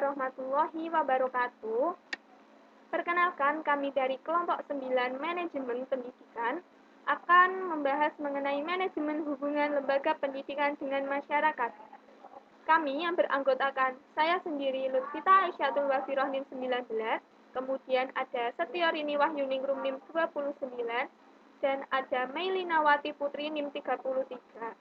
warahmatullahi wabarakatuh. Perkenalkan, kami dari kelompok 9 Manajemen Pendidikan akan membahas mengenai manajemen hubungan lembaga pendidikan dengan masyarakat. Kami yang beranggotakan saya sendiri Lutfita Aisyatul Wafiroh NIM 19, kemudian ada Setiorini Wahyuningrum NIM 29, dan ada Meilina Wati Putri NIM 33.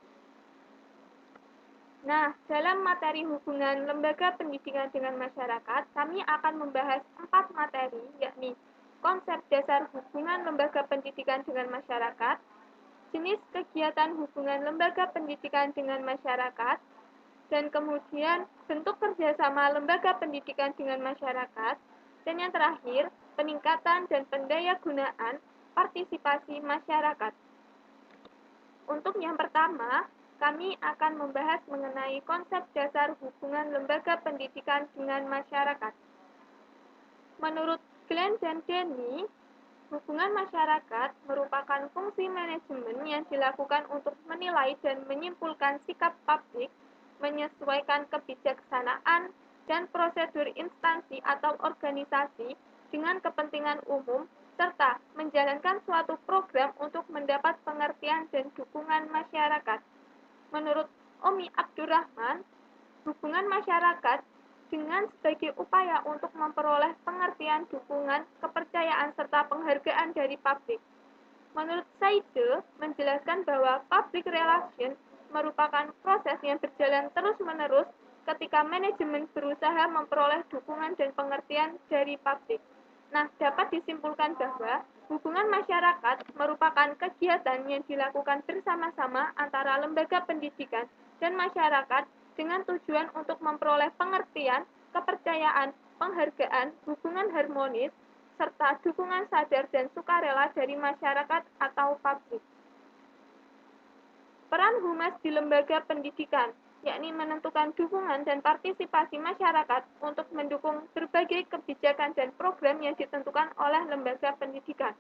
Nah, dalam materi hubungan lembaga pendidikan dengan masyarakat, kami akan membahas 4 materi, yakni konsep dasar hubungan lembaga pendidikan dengan masyarakat, jenis kegiatan hubungan lembaga pendidikan dengan masyarakat, dan kemudian bentuk kerjasama lembaga pendidikan dengan masyarakat, dan yang terakhir, peningkatan dan pendayagunaan partisipasi masyarakat. Untuk yang pertama, kami akan membahas mengenai konsep dasar hubungan lembaga pendidikan dengan masyarakat. Menurut Glenn dan Denny, hubungan masyarakat merupakan fungsi manajemen yang dilakukan untuk menilai dan menyimpulkan sikap publik, menyesuaikan kebijaksanaan dan prosedur instansi atau organisasi dengan kepentingan umum, serta menjalankan suatu program untuk mendapat pengertian dan dukungan masyarakat. Menurut Omi Abdurrahman, hubungan masyarakat dengan sebagai upaya untuk memperoleh pengertian, dukungan, kepercayaan, serta penghargaan dari publik. Menurut Saide, menjelaskan bahwa public relation merupakan proses yang berjalan terus-menerus ketika manajemen berusaha memperoleh dukungan dan pengertian dari publik. Nah, dapat disimpulkan bahwa hubungan masyarakat merupakan kegiatan yang dilakukan bersama-sama antara lembaga pendidikan dan masyarakat dengan tujuan untuk memperoleh pengertian, kepercayaan, penghargaan, hubungan harmonis, serta dukungan sadar dan sukarela dari masyarakat atau publik. Peran humas di lembaga pendidikan, yakni menentukan dukungan dan partisipasi masyarakat untuk mendukung berbagai kebijakan dan program yang ditentukan oleh lembaga pendidikan.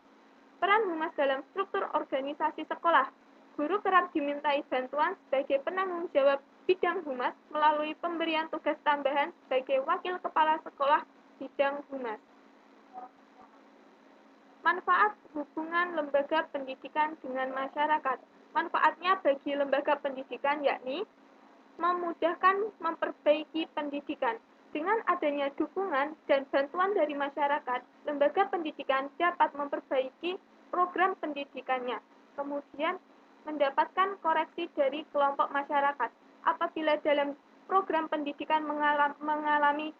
Peran humas dalam struktur organisasi sekolah, guru kerap dimintai bantuan sebagai penanggung jawab bidang humas melalui pemberian tugas tambahan sebagai wakil kepala sekolah bidang humas. Manfaat hubungan lembaga pendidikan dengan masyarakat. Manfaatnya bagi lembaga pendidikan yakni memudahkan memperbaiki pendidikan. Dengan adanya dukungan dan bantuan dari masyarakat, lembaga pendidikan dapat memperbaiki program pendidikannya. Kemudian, mendapatkan koreksi dari kelompok masyarakat. Apabila dalam program pendidikan mengalami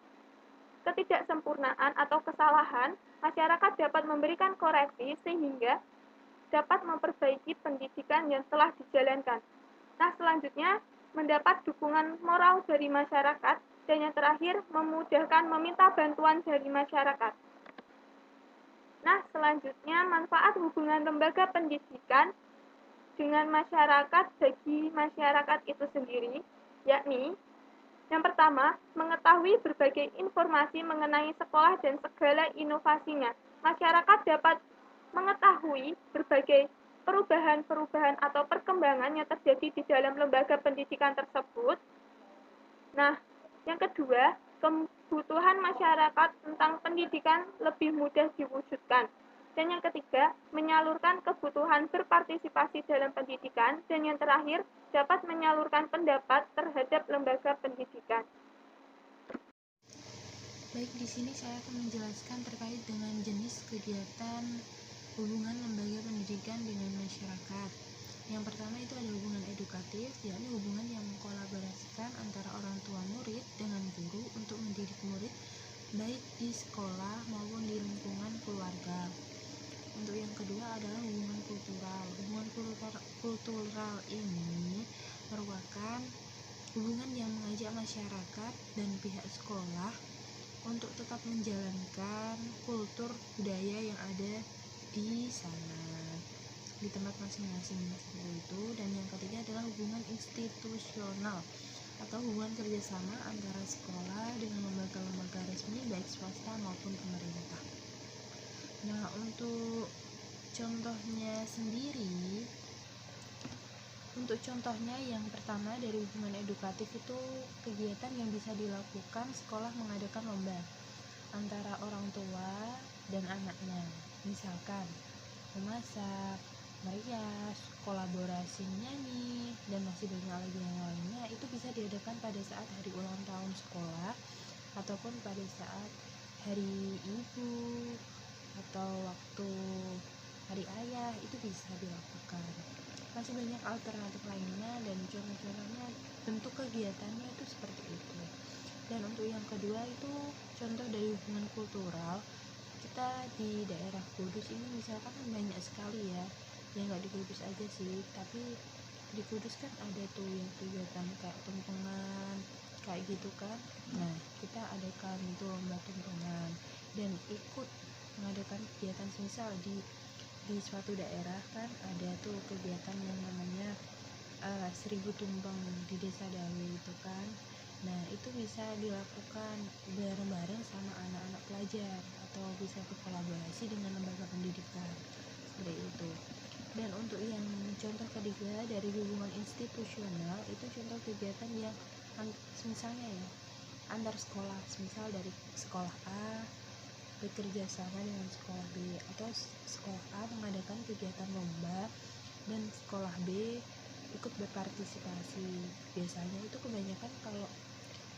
ketidaksempurnaan atau kesalahan, masyarakat dapat memberikan koreksi sehingga dapat memperbaiki pendidikan yang telah dijalankan. Nah, selanjutnya mendapat dukungan moral dari masyarakat, dan yang terakhir memudahkan meminta bantuan dari masyarakat. Nah, selanjutnya manfaat hubungan lembaga pendidikan dengan masyarakat bagi masyarakat itu sendiri, yakni yang pertama, mengetahui berbagai informasi mengenai sekolah dan segala inovasinya. Masyarakat dapat mengetahui berbagai perubahan-perubahan atau perkembangan yang terjadi di dalam lembaga pendidikan tersebut. Nah, yang kedua, kebutuhan masyarakat tentang pendidikan lebih mudah diwujudkan. Dan yang ketiga, menyalurkan kebutuhan berpartisipasi dalam pendidikan. Dan yang terakhir, dapat menyalurkan pendapat terhadap lembaga pendidikan. Baik, di sini saya akan menjelaskan terkait dengan jenis kegiatan hubungan lembaga pendidikan dengan masyarakat. Yang pertama itu ada hubungan edukatif, yakni hubungan yang mengkolaborasikan antara orang tua murid dengan guru untuk mendidik murid baik di sekolah maupun di lingkungan keluarga. Untuk yang kedua adalah hubungan kultural. Hubungan kultural ini merupakan hubungan yang mengajak masyarakat dan pihak sekolah untuk tetap menjalankan kultur budaya yang ada di sana, di tempat masing-masing itu. Dan yang ketiga adalah hubungan institusional atau hubungan kerjasama antara sekolah dengan lembaga-lembaga resmi baik swasta maupun pemerintah. Nah, untuk contohnya sendiri Untuk contohnya, yang pertama dari hubungan edukatif itu kegiatan yang bisa dilakukan sekolah mengadakan lomba antara orang tua dan anaknya, misalkan memasak, merias, kolaborasi menyanyi, dan masih banyak lagi yang lainnya. Itu bisa diadakan pada saat hari ulang tahun sekolah ataupun pada saat hari ibu atau waktu hari ayah, itu bisa dilakukan. Masih banyak alternatif lainnya, dan contoh-contohnya bentuk kegiatannya itu seperti itu. Dan untuk yang kedua itu contoh dari hubungan kultural. Kita di daerah Kudus ini misalkan banyak sekali ya, yang nggak di Kudus aja sih, tapi di Kudus kan ada tuh yang kegiatan kayak tumpengan kayak gitu kan. Nah, kita adakan itu lomba tumpengan dan ikut mengadakan kegiatan, semisal di suatu daerah kan ada tuh kegiatan yang namanya 1000 tumpeng di desa Dawe itu kan. Nah, itu bisa dilakukan bareng-bareng sama anak-anak pelajar atau bisa berkolaborasi dengan lembaga pendidikan seperti itu. Dan untuk yang contoh ketiga dari hubungan institusional itu contoh kegiatan yang misalnya ya antar sekolah, misal dari sekolah A bekerja sama dengan sekolah B, atau sekolah A mengadakan kegiatan lomba dan sekolah B ikut berpartisipasi. Biasanya itu kebanyakan, kalau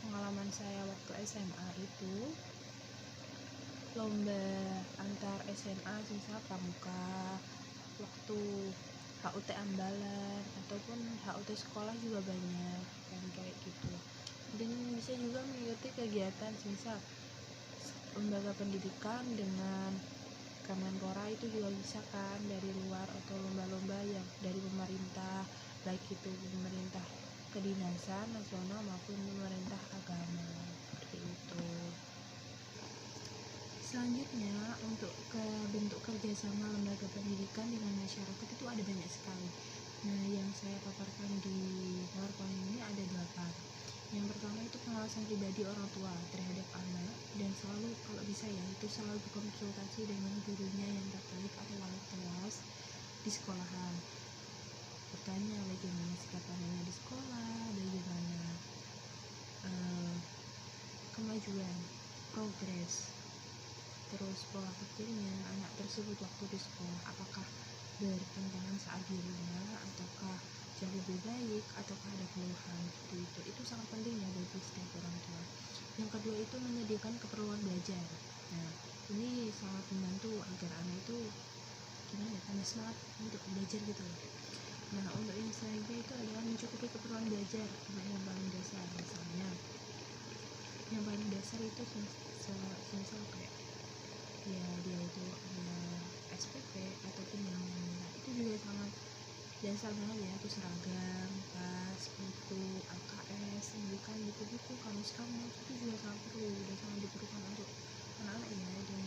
pengalaman saya waktu SMA itu lomba antar SMA, misal pramuka, waktu HUT Ambalan ataupun HUT sekolah juga banyak kan kayak gitu. Dan bisa juga mengikuti kegiatan misal lembaga pendidikan dengan Kemenpora, itu juga bisa kan dari luar, atau lomba-lomba yang dari pemerintah, baik itu pemerintah kedinasan nasional maupun pemerintah agama seperti itu. Selanjutnya, untuk bentuk kerjasama lembaga pendidikan dengan masyarakat itu ada banyak sekali. Nah, yang saya paparkan di PowerPoint ini ada 8. Yang pertama itu pengawasan pribadi orang tua terhadap anak, dan selalu, kalau bisa ya, itu selalu berkonsultasi dengan gurunya yang terkait atau wali kelas di sekolahan. Bertanya bagaimana sikap anaknya di sekolah, bagaimana kemajuan, progres, terus pola pikirnya anak tersebut waktu di sekolah, apakah bertentangan saat di rumah, ataukah jauh lebih baik, ataukah ada keluhan seperti itu. Itu sangat penting ya bagi setiap orang tua. Yang kedua itu menyediakan keperluan belajar. Nah, ini sangat membantu agar anak itu gimana ya, tambah semangat untuk belajar gitu loh. Nah, untuk yang selanjutnya itu adalah mencukupi keperluan belajar anak yang paling dasar. Misalnya yang paling dasar itu semisal kayak ya dia itu ada SPP ataupun yang lainnya, itu juga sangat dasar banget ya. Itu seragam, tas, buku, LKS, bukan buku-buku, kamus-kamus, itu juga sangat perlu dan sangat diperlukan untuk anak-anak ya. Dan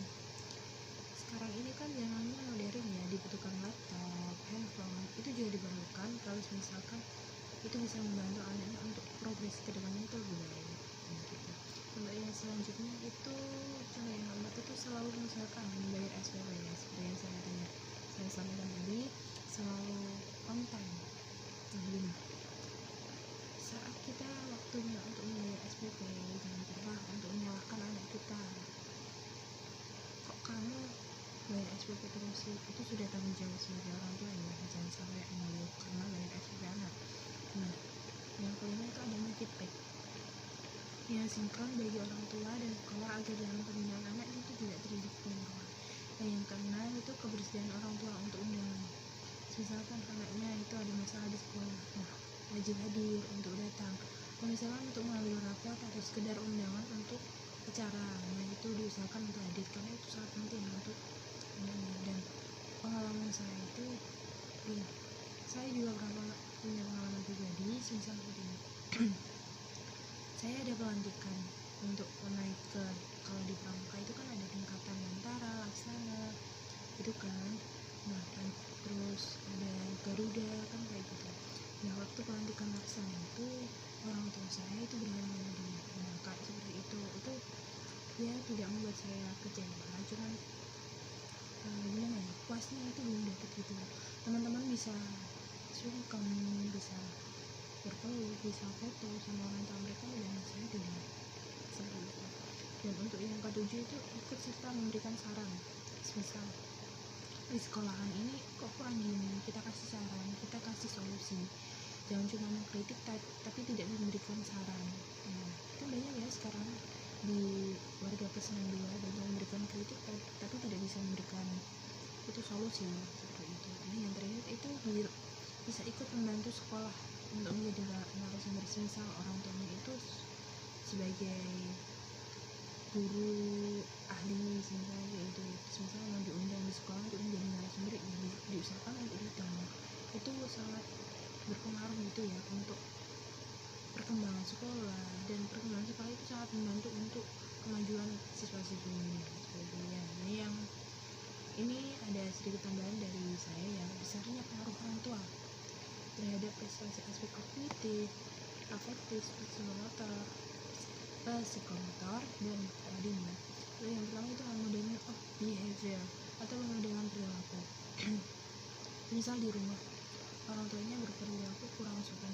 sekarang ini kan zamannya modern ya, dibutuhkan laptop, handphone, itu juga diperlukan kalau misalkan itu bisa membantu anaknya untuk progres ke depannya itu lebih baik gitu. Untuk yang selanjutnya itu contoh yang keempat itu selalu mengusahakan membayar SPP ya, seperti yang saya sampaikan tadi, selalu on time. Nah, gini, saat kita waktunya untuk membayar SPP, jangan pernah untuk menyalahkan anak kita. Kok kamu bayar SPP terus sih? Itu sudah tanggung jawab sebagai orang tua ya, jangan sampai mengeluh karena bayar SPP anak. Nah, yang kelima itu adanya feedback yang sinkron bagi orang tua dan sekolah agar dalam pembinaan anak itu tidak terjadi kekeliruan. Dan yang keenam itu kebersediaan orang tua untuk undangan. Misalkan anaknya itu ada masalah di sekolah, nah wajib hadir untuk datang. Nah, misalkan untuk mengambil rapor atau sekedar undangan untuk acara, nah itu diusahakan untuk hadir karena itu sangat penting untuk anaknya. Dan pengalaman saya itu, saya juga pernah punya pengalaman pribadi misal seperti ini. Saya ada pelantikan untuk naik ke, kalau di pramuka itu kan ada tingkatan Bantara, Laksana itu kan. Nah, terus ada Garuda kan kayak gitu. Nah, waktu pelantikan Laksana itu orang tua saya itu berhalangan hadir. Nah, kayak seperti itu ya tidak membuat saya kecewa, cuman gimana ya, puasnya itu belum dapat gitu. Teman-teman bisa sungkem, bisa bisa foto sama orang tua mereka dan saya tidak seperti itu. Dan untuk yang ketujuh itu ikut serta memberikan saran. Misal di sekolahan ini kok kurang gini, kita kasih saran, kita kasih solusi, jangan cuma mengkritik tapi tidak memberikan saran. Nah, kan banyak ya sekarang di warga plus 62 banyak memberikan kritik tapi tidak bisa memberikan itu solusi seperti itu. Nah, yang terakhir itu bisa ikut membantu sekolah untuk menjadi narasumber. Misal orang tuanya itu sebagai guru ahli misalnya itu, misalnya mau diundang di sekolah untuk menjadi narasumber, diusahakan untuk datang. Itu sangat berpengaruh gitu ya untuk perkembangan sekolah, dan perkembangan sekolah itu sangat membantu untuk kemajuan siswa-siswinya sebagainya. Nah, yang ini ada sedikit tambahan dari saya ya, besarnya pengaruh orang tua terhadap prestasi aspek kognitif, afektif, psikomotor, dan paradigma. Lalu yang pertama itu modeling of behavior atau pemodelan perilaku. Misal di rumah orang tuanya berperilaku kurang sopan,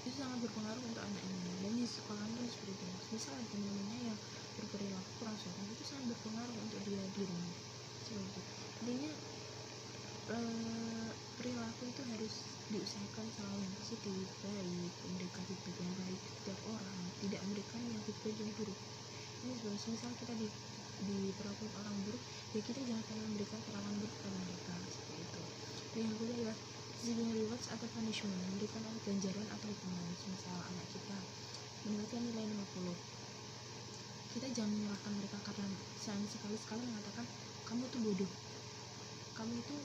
itu sangat berpengaruh untuk anaknya, dan di sekolah pun seperti itu. Misal teman-temannya yang berperilaku kurang sopan, itu sangat berpengaruh untuk dia di rumah seperti itu. Intinya perilaku itu harus diusahakan selalu yang positif, baik, memberikan feedback yang baik setiap orang, tidak memberikan yang feedback yang buruk. Ini sebenarnya misal kita diperlakukan orang buruk, ya kita jangan pernah memberikan perlakuan buruk kepada mereka seperti itu. Dan yang kedua adalah seeking rewards atau punishment, memberikan ganjaran atau hukuman. Misal anak kita mendapatkan nilai 50, kita jangan menyalahkan mereka karena sekali-sekali mengatakan kamu tuh bodoh, kamu itu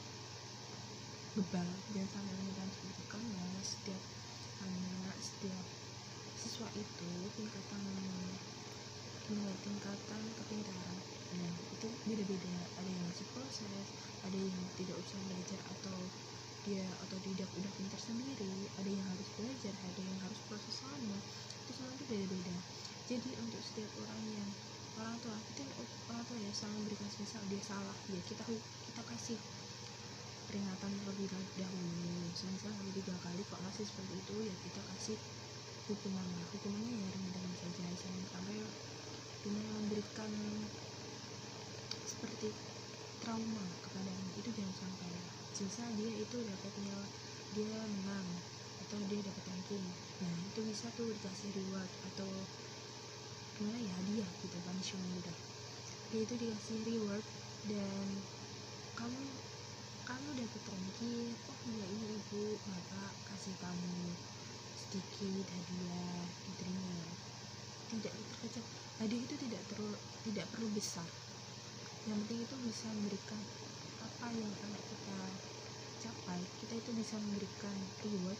bebal, dan sampai menyebabkan seperti itu. Karena setiap anak, setiap siswa itu tingkatan kepintaran, nah itu beda-beda. Ada yang masih proses, ada yang tidak usah belajar atau dia otodidak udah pintar sendiri, ada yang harus belajar, ada yang harus proses lama. Itu semua itu beda-beda. Jadi untuk setiap orang tua kita, orang tua ya selalu memberikan, misal dia salah ya kita kasih peringatan terlebih dahulu. Misal 3 kali kok masih seperti itu, ya kita kasih hukumannya ya ringan saja, jangan sampai dengan memberikan seperti trauma kepadanya, itu jangan sampai. Misal dia itu dia menang atau dia dapat ranking, nah itu bisa tuh dikasih reward atau gimana ya, hadiah gitu, punishment gitu. Dia itu dikasih reward, dan kamu dapat ranking, oh ya ini ibu bapak kasih kamu sedikit hadiah, diterima. Tidak terkecuali hadiah itu tidak perlu besar, yang penting itu bisa memberikan apa yang anak kita capai. Kita itu bisa memberikan reward,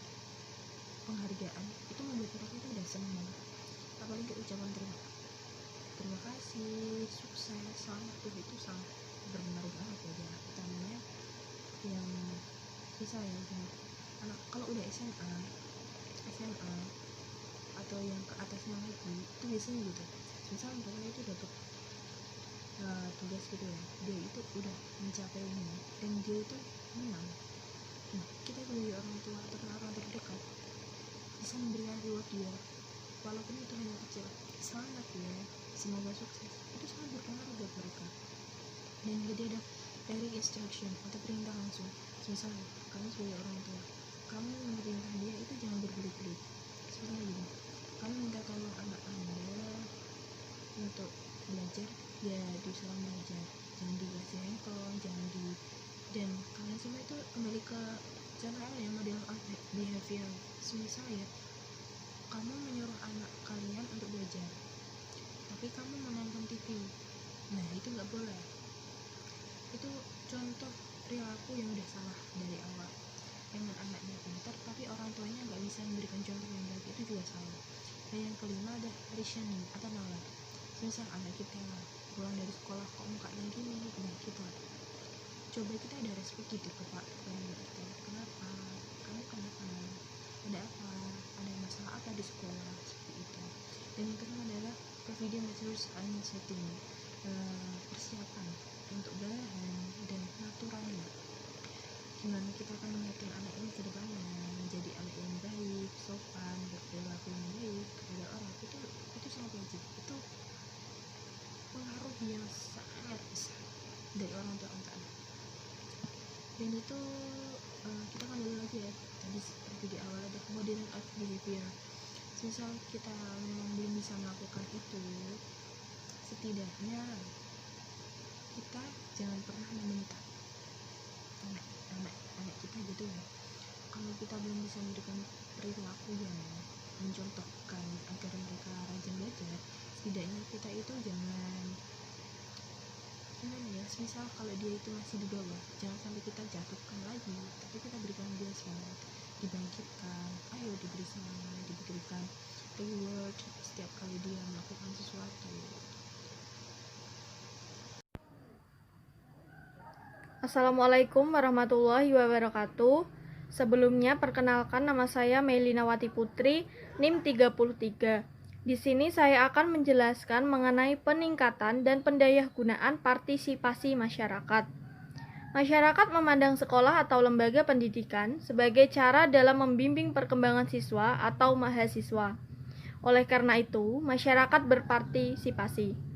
penghargaan, itu membuat mereka itu udah senang. Apalagi ucapan terima kasih, sukses, selamat, itu sangat berpengaruh banget ya. Utamanya yang bisa ya, anak kalau udah SMA atau yang ke atasnya lagi, itu biasanya gitu. Misal mereka itu dapat tugas gitu ya, dia itu udah mencapai ini dan dia itu menang. Nah, kita sebagai orang tua atau orang terdekat bisa memberikan reward dia, walaupun itu hanya kecil. Selamat ya, semoga sukses, itu sangat berpengaruh buat mereka. Dan jadi ada direct instruction atau perintah langsung. Misal kamu sebagai orang tua, kamu memerintah dia itu jangan berbelit-belit. Sebenarnya gini, kamu minta tolong anak Anda untuk belajar, ya diusahakan belajar, jangan dikasih handphone, dan kalian semua itu kembali ke cara yang model of behavior. Misal ya, kamu menyuruh anak kalian untuk belajar tapi kamu menonton TV, nah itu nggak boleh. Itu contoh perilaku yang udah salah dari awal. Dengan anaknya pintar tapi orang tuanya nggak bisa memberikan contoh yang baik, itu juga salah. Dan yang kelima ada rationing atau nalar. Misal anak kita pulang dari sekolah kok mukanya gini, nah kita coba ada respect gitu ke pak kita, kenapa kamu kenapa, ada apa, ada masalah apa di sekolah, seperti itu. Dan yang kedua adalah providing materials and setting, persiapan untuk bahan dan naturalnya. gimana kita akan mengatur anak ini ke depannya menjadi anak yang baik, sopan, berperilaku yang baik kepada orang. Itu sangat wajib, itu pengaruh yang sangat besar dari orang tua untuk anak. Dan itu kita kembali lagi ya, tadi seperti di awal ada modern of behavior. Misal kita memang belum bisa melakukan itu, setidaknya kita jangan pernah meminta anak kita gitu ya. Kalau kita belum bisa memberikan perilaku yang mencontohkan agar mereka rajin belajar, setidaknya kita itu jangan gimana ya, misal kalau dia itu masih di bawah, jangan sampai kita jatuhkan lagi, tapi kita berikan dia semangat, dibangkitkan, ayo diberi semangat, diberikan reward setiap kali dia melakukan sesuatu. Assalamualaikum warahmatullahi wabarakatuh. Sebelumnya perkenalkan, nama saya Melinawati Putri, NIM 33. Di sini saya akan menjelaskan mengenai peningkatan dan pendayagunaan partisipasi masyarakat. Masyarakat memandang sekolah atau lembaga pendidikan sebagai cara dalam membimbing perkembangan siswa atau mahasiswa. Oleh karena itu, masyarakat berpartisipasi.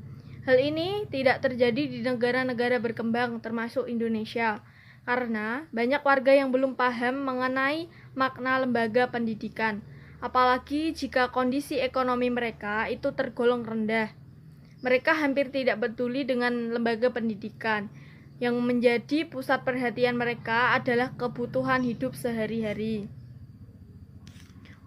Hal ini tidak terjadi di negara-negara berkembang termasuk Indonesia, karena banyak warga yang belum paham mengenai makna lembaga pendidikan, apalagi jika kondisi ekonomi mereka itu tergolong rendah. Mereka hampir tidak peduli dengan lembaga pendidikan. Yang menjadi pusat perhatian mereka adalah kebutuhan hidup sehari-hari.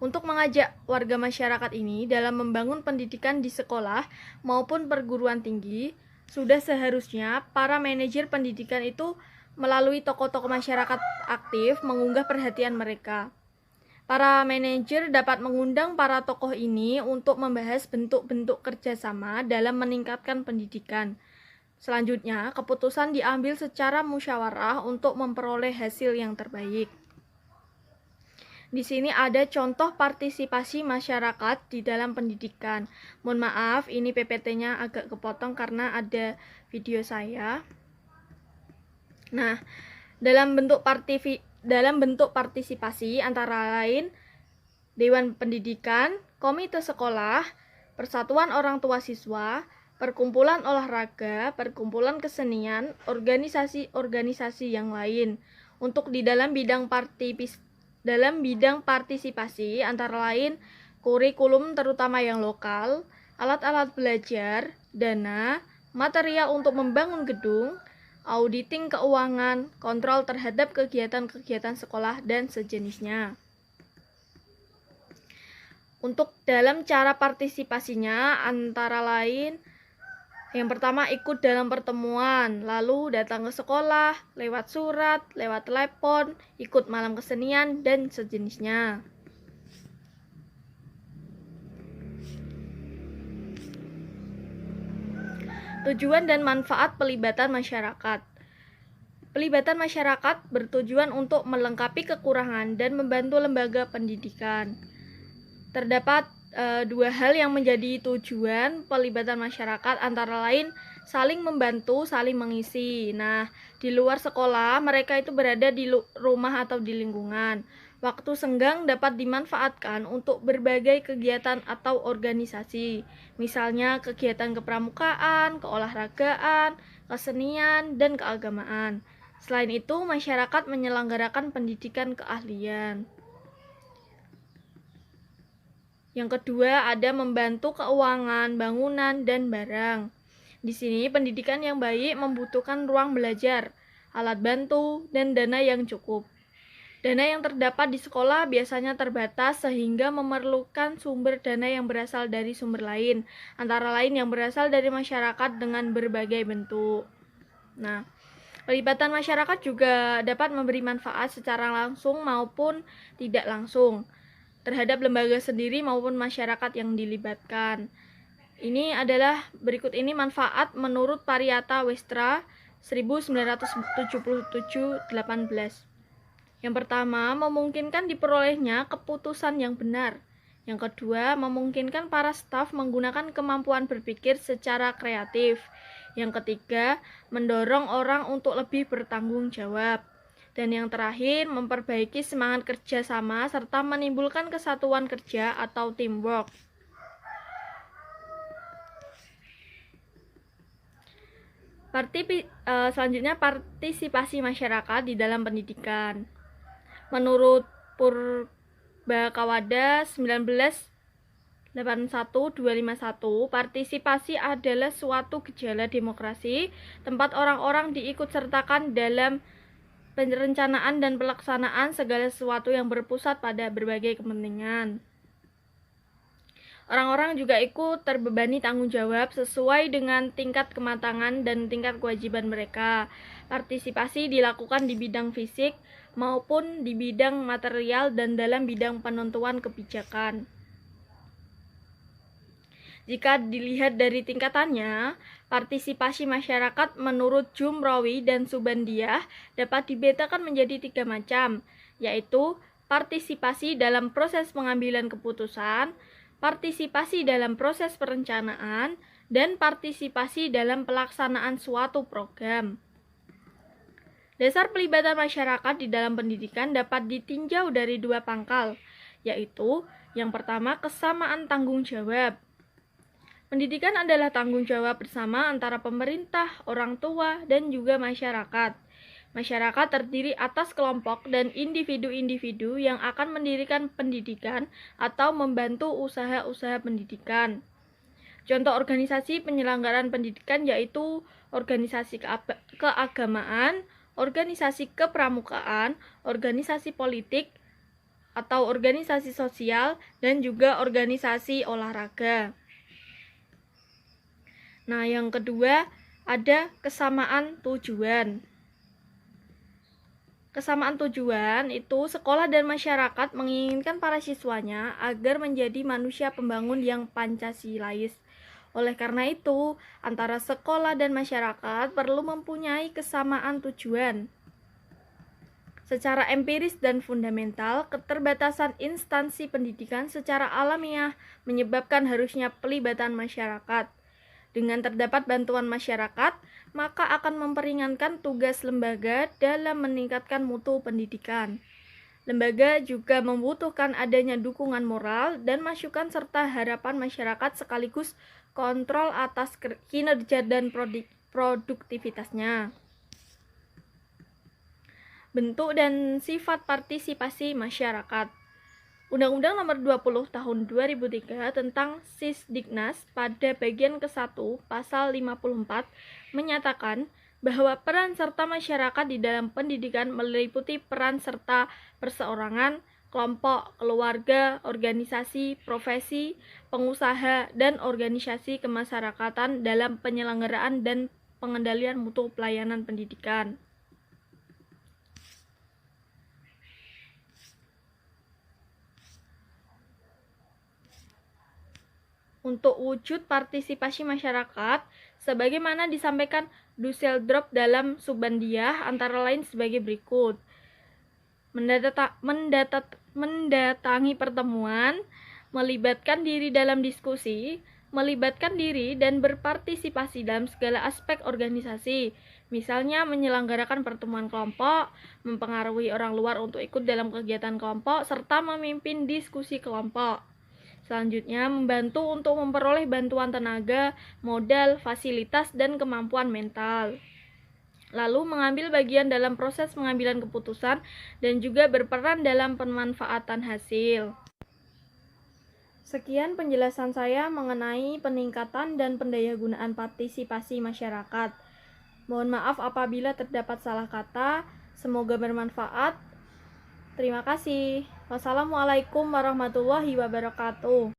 Untuk mengajak warga masyarakat ini dalam membangun pendidikan di sekolah maupun perguruan tinggi, sudah seharusnya para manajer pendidikan itu melalui tokoh-tokoh masyarakat aktif mengunggah perhatian mereka. Para manajer dapat mengundang para tokoh ini untuk membahas bentuk-bentuk kerjasama dalam meningkatkan pendidikan. Selanjutnya, keputusan diambil secara musyawarah untuk memperoleh hasil yang terbaik. Di sini ada contoh partisipasi masyarakat di dalam pendidikan. Mohon maaf, ini PPT-nya agak kepotong karena ada video saya. Nah, dalam bentuk partisipasi antara lain Dewan Pendidikan, Komite Sekolah, Persatuan Orang Tua Siswa, perkumpulan olahraga, perkumpulan kesenian, organisasi-organisasi yang lain. Untuk di dalam bidang partisipasi antara lain kurikulum terutama yang lokal, alat-alat belajar, dana, material untuk membangun gedung, auditing keuangan, kontrol terhadap kegiatan-kegiatan sekolah dan sejenisnya. Untuk dalam cara partisipasinya antara lain yang pertama, ikut dalam pertemuan, lalu datang ke sekolah, lewat surat, lewat telepon, ikut malam kesenian, dan sejenisnya. Tujuan dan manfaat pelibatan masyarakat. Pelibatan masyarakat bertujuan untuk melengkapi kekurangan dan membantu lembaga pendidikan. Terdapat dua hal yang menjadi tujuan pelibatan masyarakat, antara lain saling membantu, saling mengisi. Nah, di luar sekolah mereka itu berada di rumah atau di lingkungan. Waktu senggang dapat dimanfaatkan untuk berbagai kegiatan atau organisasi, misalnya kegiatan kepramukaan, keolahragaan, kesenian, dan keagamaan. Selain itu, masyarakat menyelenggarakan pendidikan keahlian. Yang kedua, ada membantu keuangan, bangunan, dan barang. Di sini, pendidikan yang baik membutuhkan ruang belajar, alat bantu, dan dana yang cukup. Dana yang terdapat di sekolah biasanya terbatas sehingga memerlukan sumber dana yang berasal dari sumber lain, antara lain yang berasal dari masyarakat dengan berbagai bentuk. Nah, pelibatan masyarakat juga dapat memberi manfaat secara langsung maupun tidak langsung terhadap lembaga sendiri maupun masyarakat yang dilibatkan. Ini adalah berikut ini manfaat menurut Pariyata Westra 1977-18. Yang pertama, memungkinkan diperolehnya keputusan yang benar. Yang kedua, memungkinkan para staf menggunakan kemampuan berpikir secara kreatif. Yang ketiga, mendorong orang untuk lebih bertanggung jawab. Dan yang terakhir, memperbaiki semangat kerjasama serta menimbulkan kesatuan kerja atau teamwork. Selanjutnya, partisipasi masyarakat di dalam pendidikan. Menurut Purbakawada 1981-251, partisipasi adalah suatu gejala demokrasi, tempat orang-orang diikutsertakan dalam perencanaan dan pelaksanaan segala sesuatu yang berpusat pada berbagai kepentingan. Orang-orang juga ikut terbebani tanggung jawab sesuai dengan tingkat kematangan dan tingkat kewajiban mereka. Partisipasi dilakukan di bidang fisik maupun di bidang material dan dalam bidang penentuan kebijakan. Jika dilihat dari tingkatannya, partisipasi masyarakat menurut Jumrawi dan Subandiah dapat dibedakan menjadi 3 macam, yaitu partisipasi dalam proses pengambilan keputusan, partisipasi dalam proses perencanaan, dan partisipasi dalam pelaksanaan suatu program. Dasar pelibatan masyarakat di dalam pendidikan dapat ditinjau dari 2 pangkal, yaitu yang pertama, kesamaan tanggung jawab. Pendidikan adalah tanggung jawab bersama antara pemerintah, orang tua, dan juga masyarakat. Masyarakat terdiri atas kelompok dan individu-individu yang akan mendirikan pendidikan atau membantu usaha-usaha pendidikan. Contoh organisasi penyelenggaraan pendidikan yaitu organisasi keagamaan, organisasi kepramukaan, organisasi politik atau organisasi sosial, dan juga organisasi olahraga. Nah, yang kedua ada kesamaan tujuan. Kesamaan tujuan itu sekolah dan masyarakat menginginkan para siswanya agar menjadi manusia pembangun yang Pancasilais. Oleh karena itu, antara sekolah dan masyarakat perlu mempunyai kesamaan tujuan. Secara empiris dan fundamental, keterbatasan instansi pendidikan secara alamiah menyebabkan harusnya pelibatan masyarakat. Dengan terdapat bantuan masyarakat, maka akan memperingankan tugas lembaga dalam meningkatkan mutu pendidikan. Lembaga juga membutuhkan adanya dukungan moral dan masukan serta harapan masyarakat sekaligus kontrol atas kinerja dan produktivitasnya. Bentuk dan sifat partisipasi masyarakat. Undang-Undang Nomor 20 Tahun 2003 tentang Sisdiknas pada bagian ke-1 Pasal 54 menyatakan bahwa peran serta masyarakat di dalam pendidikan meliputi peran serta perseorangan, kelompok, keluarga, organisasi, profesi, pengusaha, dan organisasi kemasyarakatan dalam penyelenggaraan dan pengendalian mutu pelayanan pendidikan. Untuk wujud partisipasi masyarakat, sebagaimana disampaikan Dusseldorf dalam Subandiah, antara lain sebagai berikut. Mendatangi pertemuan, melibatkan diri dalam diskusi, melibatkan diri dan berpartisipasi dalam segala aspek organisasi, misalnya menyelenggarakan pertemuan kelompok, mempengaruhi orang luar untuk ikut dalam kegiatan kelompok, serta memimpin diskusi kelompok. Selanjutnya, membantu untuk memperoleh bantuan tenaga, modal, fasilitas, dan kemampuan mental. Lalu, mengambil bagian dalam proses pengambilan keputusan dan juga berperan dalam pemanfaatan hasil. Sekian penjelasan saya mengenai peningkatan dan pendayagunaan partisipasi masyarakat. Mohon maaf apabila terdapat salah kata. Semoga bermanfaat. Terima kasih. Wassalamualaikum warahmatullahi wabarakatuh.